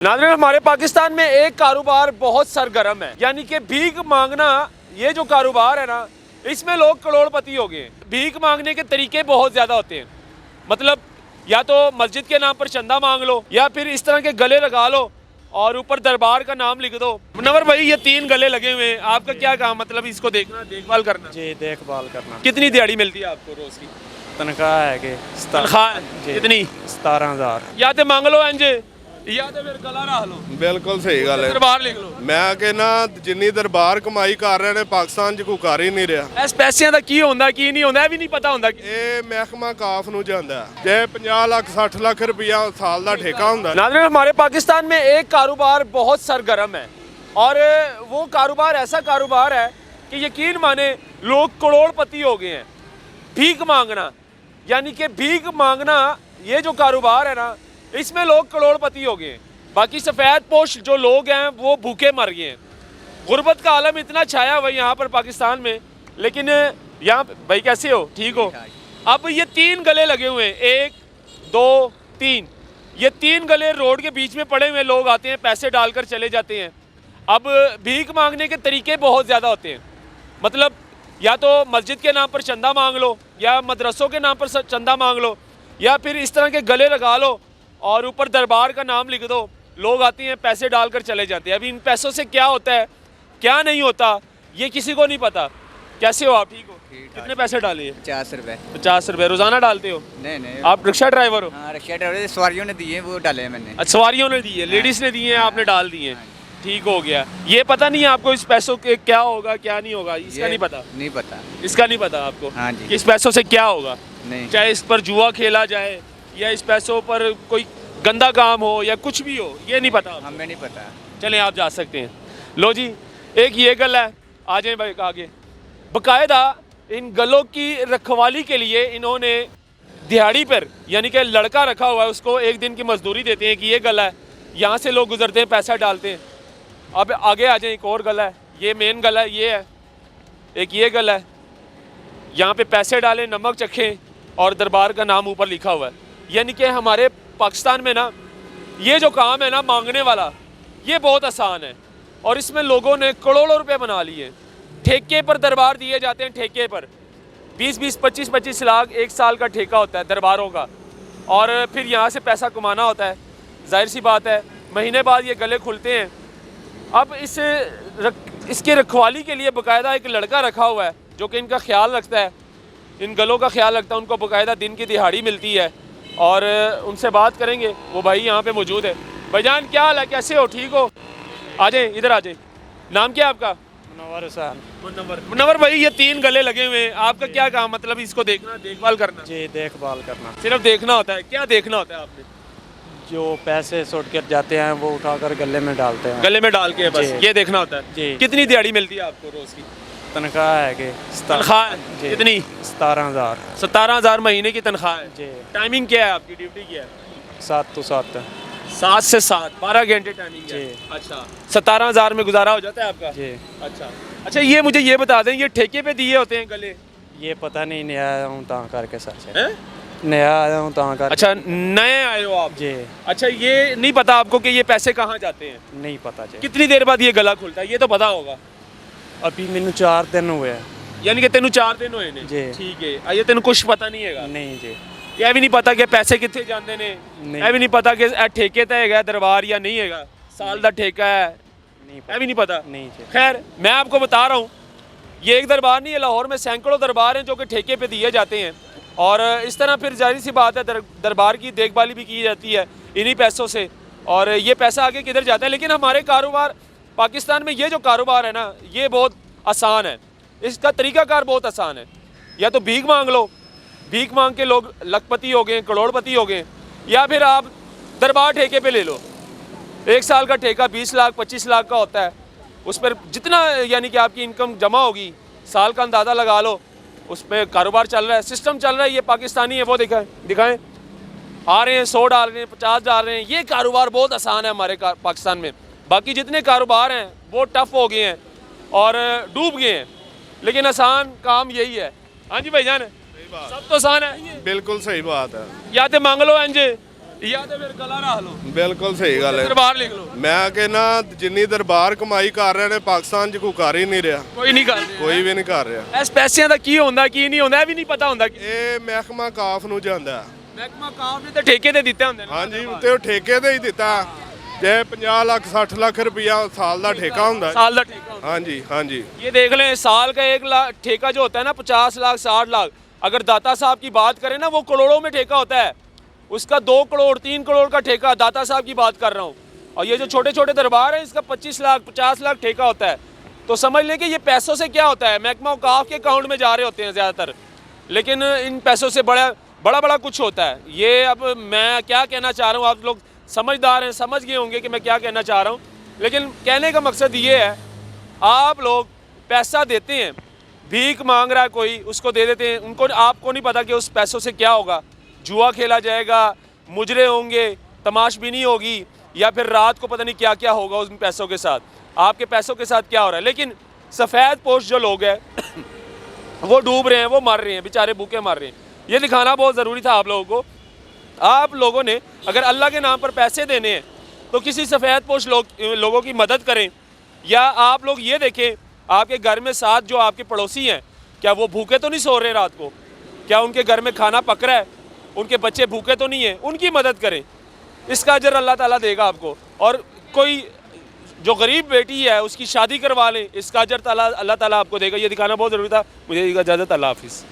नाज़रीन, हमारे पाकिस्तान में एक कारोबार बहुत सरगर्म है, यानी कि भीख मांगना। ये जो कारोबार है ना, इसमें लोग करोड़पति हो गए। भीख मांगने के तरीके बहुत ज़्यादा होते हैं। मतलब या तो मस्जिद के नाम पर चंदा मांग लो, या फिर इस तरह के गले लगा लो और ऊपर दरबार का नाम लिख दो। मुनव्वर भाई, ये 3 गले लगे हुए हैं, आपका क्या काम? मतलब इसको देखना, देखभाल करना? जी, देखभाल करना। कितनी दिहाड़ी मिलती है आपको रोज़ की? तनख्वाह है कि तनख्वाह कितनी? 17,000। या तो मांग लो इंज, या तो फिर गला रख लो। ਬਿਲਕੁਲ ਸਹੀ ਗੱਲ ਹੈ। दरबार लिख लो। ਮੈਂ ਕਹਿੰਦਾ ਜਿੰਨੀ ਦਰਬਾਰ ਕਮਾਈ ਕਰ ਰਹੇ ਨੇ ਪਾਕਿਸਤਾਨ 'ਚ ਕੋਈ ਕਰ ਹੀ ਨਹੀਂ ਰਿਹਾ। ਇਸ ਪੈਸਿਆਂ ਦਾ ਕੀ ਹੁੰਦਾ ਕੀ ਨਹੀਂ ਹੁੰਦਾ, ਇਹ ਵੀ ਨਹੀਂ ਪਤਾ ਹੁੰਦਾ। ਇਹ ਮਹਿਕਮਾ ਕਾਫ ਨੂੰ ਜਾਂਦਾ ਹੈ। ਜੇ 50 ਲੱਖ 60 ਲੱਖ रुपया साल ਦਾ ਠੇਕਾ ਹੁੰਦਾ। नाज़रीन, हमारे पाकिस्तान में एक कारोबार बहुत सरगर्म है, और वो कारोबार ऐसा कारोबार है कि यकीन माने लोग करोड़पति हो गए हैं। भीख मांगना, यानी कि भीख मांगना, ये जो कारोबार है ना, इसमें लोग करोड़पति हो गए हैं। बाकी सफ़ेद पोश जो लोग हैं वो भूखे मर गए हैं। गुर्बत का आलम इतना छाया हुआ यहाँ पर पाकिस्तान में। लेकिन यहाँ भाई कैसे हो? ठीक हो? अब ये 3 गले लगे हुए हैं, 1 2 3। ये 3 गले रोड के बीच में पड़े हुए लोग आते हैं, पैसे डालकर चले जाते हैं। अब भीख मांगने के तरीके बहुत ज़्यादा होते हैं। मतलब या तो मस्जिद के नाम पर चंदा मांग लो, या मदरसों के नाम पर चंदा मांग लो, या फिर इस तरह के गले लगा लो और ऊपर दरबार का नाम लिख दो। लोग आते हैं, पैसे डालकर चले जाते हैं। अभी इन पैसों से क्या होता है क्या नहीं होता, ये किसी को नहीं पता। कैसे हो आप? ठीक हो? कितने पैसे डाले? 50 रुपए। 50 रुपए रोजाना डालते हो? नहीं। आप रिक्शा ड्राइवर हो? हाँ, रिक्शा ड्राइवर सवारियों ने दिए, वो डाले मैंने। अच्छा, सवारियों ने दिए, लेडीज ने दिए, आपने डाल दिए। ठीक हो गया। ये पता नहीं है आपको इस पैसों के क्या होगा क्या नहीं होगा? इसका नहीं पता? नहीं पता। इसका नहीं पता आपको? हाँ जी। कि इस पैसों से क्या होगा? नहीं। चाहे इस पर जुआ खेला जाए, या इस पैसों पर कोई गंदा काम हो, या कुछ भी हो, ये नहीं पता? हमें नहीं पता। चलें, आप जा सकते हैं। लो जी, एक ये गल है, आ जाए भाई आगे। बाकायदा इन गलों की रखवाली के लिए इन्होंने दिहाड़ी पर, यानी कि लड़का रखा हुआ है, उसको 1 दिन की मजदूरी देते हैं कि ये गला है, यहाँ से लोग गुजरते हैं, पैसा डालते हैं। अब आगे आ जाए, एक और गला है, ये मेन गला है, ये है एक, ये गला है। यहाँ पे पैसे डालें, नमक चखें, और दरबार का नाम ऊपर लिखा हुआ है। यानी कि हमारे पाकिस्तान में ना, ये जो काम है ना मांगने वाला, ये बहुत आसान है, और इसमें लोगों ने करोड़ों रुपए बना लिए। ठेके पर दरबार दिए जाते हैं, ठेके पर 20-20, 25-25 लाख 1 साल का ठेका होता है दरबारों का, और फिर यहाँ से पैसा कमाना होता है। जाहिर सी बात है, महीने बाद ये गले खुलते हैं। अब इसके रखवाली के लिए बाकायदा एक लड़का रखा हुआ है जो कि इनका ख्याल रखता है, इन गलों का ख्याल रखता है। उनको बाकायदा दिन की दिहाड़ी मिलती है, और उनसे बात करेंगे। वो भाई यहाँ पे मौजूद है। भाईजान, क्या हाल है? कैसे हो? ठीक हो? आ जाए, इधर आ जाए। नाम क्या है आपका? मुनव्वर हुसैन। मुनव्वर भाई, ये 3 गले लगे हुए हैं, आपका क्या काम? मतलब इसको देखना, देखभाल करना? जी, देखभाल करना। सिर्फ देखना होता है? क्या देखना होता है आपने? जो पैसे सुट कर जाते हैं वो उठाकर गले में डालते हैं। गले में डाल के बस जी। ये देखना होता है? जी। कितनी दिहाड़ी मिलती है आपको रोज की? तनख्वाह है कि तनख्वाह जी। कितनी? 17,000। 17,000 महीने की तनख्वाह है। जी। टाइमिंग क्या है आपकी? ड्यूटी क्या है? 7 to 7। 7 से 7, 12 घंटे टाइमिंग है। जी। अच्छा, 17,000 में गुजारा हो जाता है आपका? जी। अच्छा, ये मुझे ये बता दें, ये ठेके पे दिए होते हैं गले? ये पता नहीं, नया आया हूँ ता करके सर से। हैं? नया आया हूँ ता कर। अच्छा, नए आए हो आप? जी। अच्छा, ये नहीं पता आपको कि ये पैसे कहाँ जाते हैं? नहीं पता जी। कितनी देर बाद ये गला खुलता है, ये तो पता होगा? अभी मैंने 4 दिन हुए हैं। यानी कि तेनू 4 दिन हुए ने? जी। ठीक है। ये तेनू कुछ पता नहीं है? नहीं जी। ये भी नहीं पता कि पैसे कितने जाते ने? नहीं। ये भी नहीं पता कि ठेके ते है दरबार या नहीं है? साल का ठेका है? नहीं ये भी नहीं पता? नहीं जी। खैर, मैं आपको बता रहा हूँ, ये एक दरबार नहीं है, लाहौर में सैकड़ों दरबार हैं जो कि ठेके पे दिए जाते हैं, और इस तरह फिर जाहिर सी बात है दरबार की देखभाली भी की जाती है इन्हीं पैसों से, और ये पैसा आगे किधर जाता है। लेकिन हमारे कारोबार पाकिस्तान में, ये जो कारोबार है ना, ये बहुत आसान है। इसका तरीकाकार बहुत आसान है। या तो भीख मांग लो, भीख मांग के लोग लखपति हो गए, करोड़पति हो गए, या फिर आप दरबार ठेके पे ले लो। 1 साल का ठेका 20 लाख 25 लाख का होता है। उस पर जितना यानी कि आपकी इनकम जमा होगी, साल का अंदाज़ा लगा लो, उस पर कारोबार चल रहा है, सिस्टम चल रहा है। ये पाकिस्तानी है, वो दिखाएं, आ रहे हैं 100 डाल रहे हैं, 50 डाल रहे हैं। ये कारोबार बहुत आसान है हमारे पाकिस्तान में। बाकी जितने कारोबार हैं वो टफ हो गए हैं और डूब गए हैं, लेकिन आसान काम यही है। हाँ जी भाईजान, सब तो आसान है। ਬਿਲकुल सही बात है। या तो मांग लो इंज, ਜਾਂ ਤੇ ਫਿਰ ਗਲਾ ਰੱਖ ਲਓ, ਬਿਲਕੁਲ ਸਹੀ ਗੱਲ ਹੈ। ਦਰਬਾਰ ਲਿਖ ਲਓ। ਮੈਂ ਕਹਿੰਦਾ ਜਿੰਨੀ ਦਰਬਾਰ ਕਮਾਈ ਕਰ ਰਹੇ ਨੇ ਪਾਕਿਸਤਾਨ 'ਚ ਕੋਈ ਕਰ ਹੀ ਨਹੀਂ ਰਿਹਾ, ਕੋਈ ਨਹੀਂ ਕਰਦੇ। ਕੋਈ ਵੀ ਨਹੀਂ ਕਰ ਰਿਹਾ। ਇਸ ਪੈਸਿਆਂ ਦਾ ਕੀ ਹੁੰਦਾ ਕੀ ਨਹੀਂ ਹੁੰਦਾ ਇਹ ਵੀ ਨਹੀਂ ਪਤਾ ਹੁੰਦਾ। ਇਹ ਮਹਿਕਮਾ ਕਾਫ ਨੂੰ ਜਾਂਦਾ। ਮਹਿਕਮਾ ਕਾਮ ਨੇ ਤਾਂ ਠੇਕੇ ਤੇ ਦਿੱਤੇ ਹੁੰਦੇ ਨੇ। ਹਾਂਜੀ ਉੱਤੇ ਉਹ ਠੇਕੇ ਤੇ ਹੀ ਦਿੱਤਾ। ਜੇ 50 ਲੱਖ 60 ਲੱਖ रुपया साल का ठेका ਹੁੰਦਾ। साल का ठेका होता है। हाँ जी हाँ जी। ये देख लें, साल का 1 लाख ठेका जो होता है ना, 50 लाख 60 लाख, अगर दाता साहब की बात करें ना, वो करोड़ों में ठेका होता है। उसका 2 करोड़ 3 करोड़ का ठेका दाता साहब की बात कर रहा हूँ। और ये जो छोटे छोटे दरबार है इसका 25 लाख 50 लाख ठेका होता है। तो समझ लें कि ये पैसों से क्या होता है, महकमा औकाफ के अकाउंट में जा रहे होते हैं ज़्यादातर, लेकिन इन पैसों से बड़ा कुछ होता है। ये अब मैं क्या कहना चाह रहा हूँ, आप लोग समझदार हैं, समझ गए होंगे कि मैं क्या कहना चाह रहा हूँ। लेकिन कहने का मकसद ये है, आप लोग पैसा देते हैं, भीख मांग रहा है कोई, उसको दे देते हैं। उनको आपको नहीं पता कि उस पैसों से क्या होगा। जुआ खेला जाएगा, मुजरे होंगे, तमाशबीनी होगी, या फिर रात को पता नहीं क्या क्या होगा उन पैसों के साथ। आपके पैसों के साथ क्या हो रहा है। लेकिन सफ़ेद पोश जो लोग हैं वो डूब रहे हैं, वो मर रहे हैं, बेचारे भूखे मर रहे हैं। ये दिखाना बहुत ज़रूरी था आप लोगों को। आप लोगों ने अगर अल्लाह के नाम पर पैसे देने हैं तो किसी सफ़ेद पोश लोगों की मदद करें। या आप लोग ये देखें, आपके घर में साथ जो आपके पड़ोसी हैं, क्या वो भूखे तो नहीं सो रहे रात को? क्या उनके घर में खाना पक रहा है? उनके बच्चे भूखे तो नहीं हैं? उनकी मदद करें, इसका अजर अल्लाह ताला देगा आपको। और कोई जो गरीब बेटी है उसकी शादी करवा लें, इसका अजर अल्लाह ताला आपको देगा। ये दिखाना बहुत ज़रूरी था। मुझे इजाज़त, अल्लाह हाफिज़।